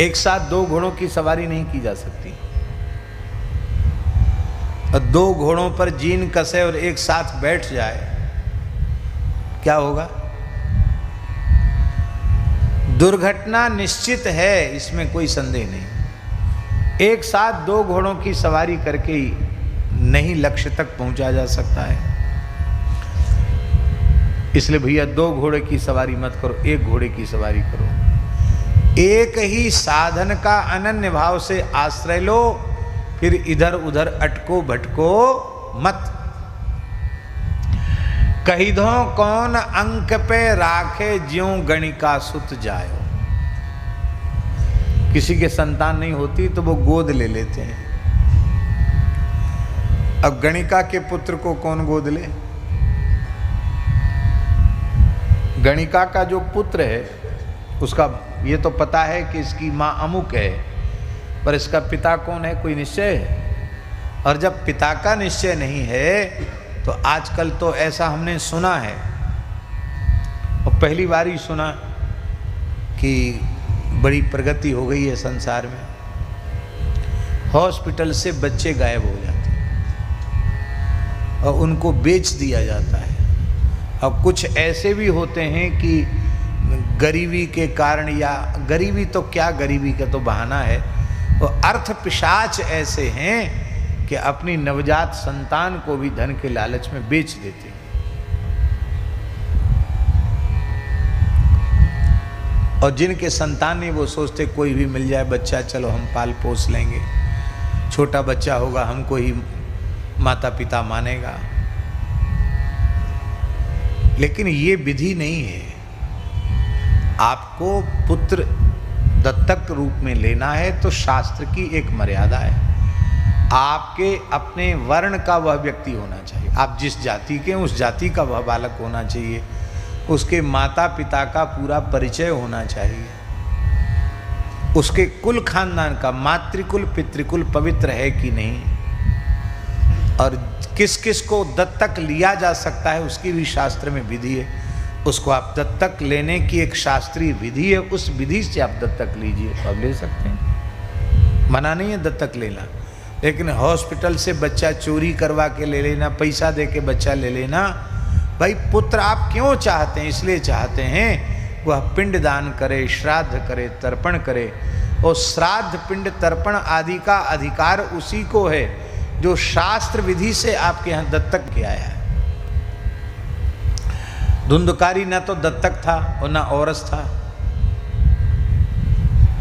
एक साथ दो घोड़ों की सवारी नहीं की जा सकती। और दो घोड़ों पर जीन कसे और एक साथ बैठ जाए, क्या होगा? दुर्घटना निश्चित है, इसमें कोई संदेह नहीं। एक साथ दो घोड़ों की सवारी करके ही नहीं लक्ष्य तक पहुंचा जा सकता है। इसलिए भैया दो घोड़े की सवारी मत करो, एक घोड़े की सवारी करो। एक ही साधन का अनन्य भाव से आश्रय लो, फिर इधर उधर अटको भटको मत। कही दो कौन अंक पे राखे ज्यों गणिका सुत जायो। किसी के संतान नहीं होती तो वो गोद ले लेते हैं। अब गणिका के पुत्र को कौन गोद ले? गणिका का जो पुत्र है उसका ये तो पता है कि इसकी माँ अमुक है, पर इसका पिता कौन है कोई निश्चय है? और जब पिता का निश्चय नहीं है तो आजकल तो ऐसा हमने सुना है, और पहली बार ही सुना कि बड़ी प्रगति हो गई है संसार में। हॉस्पिटल से बच्चे गायब हो जाते हैं और उनको बेच दिया जाता है। और कुछ ऐसे भी होते हैं कि गरीबी के कारण, या गरीबी तो क्या, गरीबी का तो बहाना है, वो अर्थ पिशाच ऐसे हैं कि अपनी नवजात संतान को भी धन के लालच में बेच देते हैं। और जिनके संतान नहीं, वो सोचते कोई भी मिल जाए बच्चा, चलो हम पाल पोस लेंगे, छोटा बच्चा होगा हमको ही माता पिता मानेगा। लेकिन ये विधि नहीं है। आपको पुत्र दत्तक रूप में लेना है तो शास्त्र की एक मर्यादा है। आपके अपने वर्ण का वह व्यक्ति होना चाहिए, आप जिस जाति के उस जाति का वह बालक होना चाहिए, उसके माता पिता का पूरा परिचय होना चाहिए, उसके कुल खानदान का, मातृकुल पितृकुल पवित्र है कि नहीं, और किस किस को दत्तक लिया जा सकता है उसकी भी शास्त्र में विधि है। उसको आप दत्तक लेने की एक शास्त्रीय विधि है, उस विधि से आप दत्तक लीजिए तो आप ले सकते हैं, मना नहीं है दत्तक लेना। लेकिन हॉस्पिटल से बच्चा चोरी करवा के ले लेना, पैसा दे के बच्चा ले लेना, भाई पुत्र आप क्यों चाहते हैं? इसलिए चाहते हैं वह पिंड दान करे, श्राद्ध करे, तर्पण करे, और श्राद्ध पिंड तर्पण आदि का अधिकार उसी को है जो शास्त्र विधि से आपके यहाँ दत्तक किया है। धुंधकारी न तो दत्तक था और न औरस था,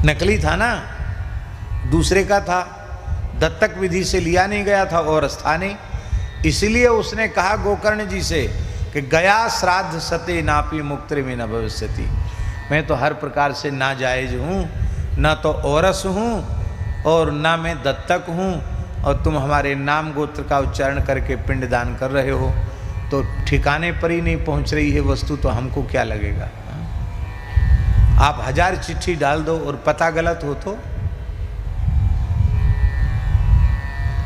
नकली था ना, दूसरे का था, दत्तक विधि से लिया नहीं गया था, औरस था नहीं। इसलिए उसने कहा गोकर्ण जी से कि गया श्राद्ध सते नापी मुक्ति में न भविष्यति। मैं तो हर प्रकार से नाजायज हूँ, न तो औरस हूँ और न मैं दत्तक हूँ, और तुम हमारे नाम गोत्र का उच्चारण करके पिंडदान कर रहे हो तो ठिकाने पर ही नहीं पहुँच रही है वस्तु, तो हमको क्या लगेगा? आप 1000 चिट्ठी डाल दो और पता गलत हो तो?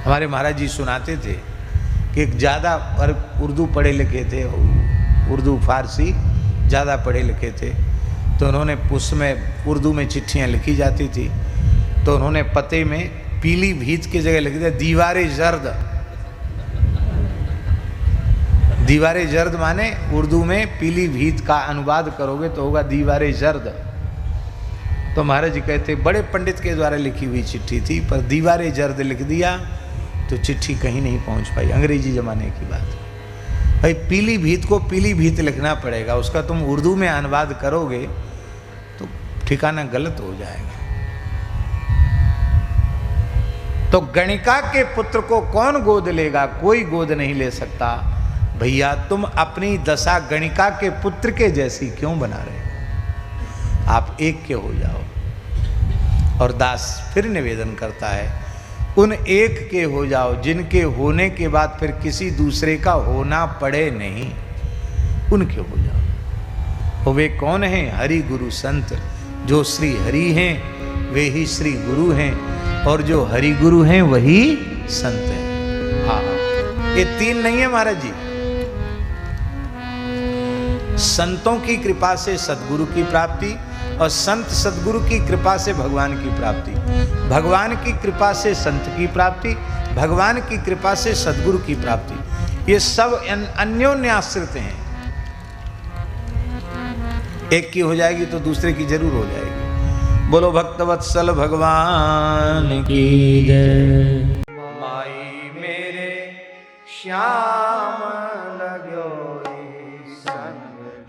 हमारे महाराज जी सुनाते थे कि एक ज़्यादा उर्दू पढ़े लिखे थे, उर्दू फारसी ज़्यादा पढ़े लिखे थे, तो उन्होंने उसमें उर्दू में चिट्ठियाँ लिखी जाती थी, तो उन्होंने पते में पीली भीत की जगह लिख दिया दीवारे जर्द। दीवारे जर्द माने उर्दू में पीली भीत का अनुवाद करोगे तो होगा दीवारे जर्द। तो महाराज जी कहते बड़े पंडित के द्वारा लिखी हुई चिट्ठी थी, पर दीवारे जर्द लिख दिया तो चिट्ठी कहीं नहीं पहुंच पाई। अंग्रेजी जमाने की बात। भाई पीली भीत को पीली भीत लिखना पड़ेगा, उसका तुम उर्दू में अनुवाद करोगे तो ठिकाना गलत हो जाएगा। तो गणिका के पुत्र को कौन गोद लेगा? कोई गोद नहीं ले सकता। भैया तुम अपनी दशा गणिका के पुत्र के जैसी क्यों बना रहे हो? आप एक के हो जाओ। और दास फिर निवेदन करता है, उन एक के हो जाओ जिनके होने के बाद फिर किसी दूसरे का होना पड़े नहीं, उनके हो जाओ। वे कौन हैं? हरि गुरु संत। जो श्री हरि हैं वे ही श्री गुरु हैं, और जो हरि गुरु हैं वही संत हैं। हाँ, ये 3 नहीं है महाराज जी। संतों की कृपा से सदगुरु की प्राप्ति, और संत सद्गुरु की कृपा से भगवान की प्राप्ति, भगवान की कृपा से संत की प्राप्ति, भगवान की कृपा से सद्गुरु की प्राप्ति। ये सब अन्योन्याश्रित हैं। एक की हो जाएगी तो दूसरे की जरूर हो जाएगी। बोलो भक्तवत्सल भगवान की जय। माई मेरे श्याम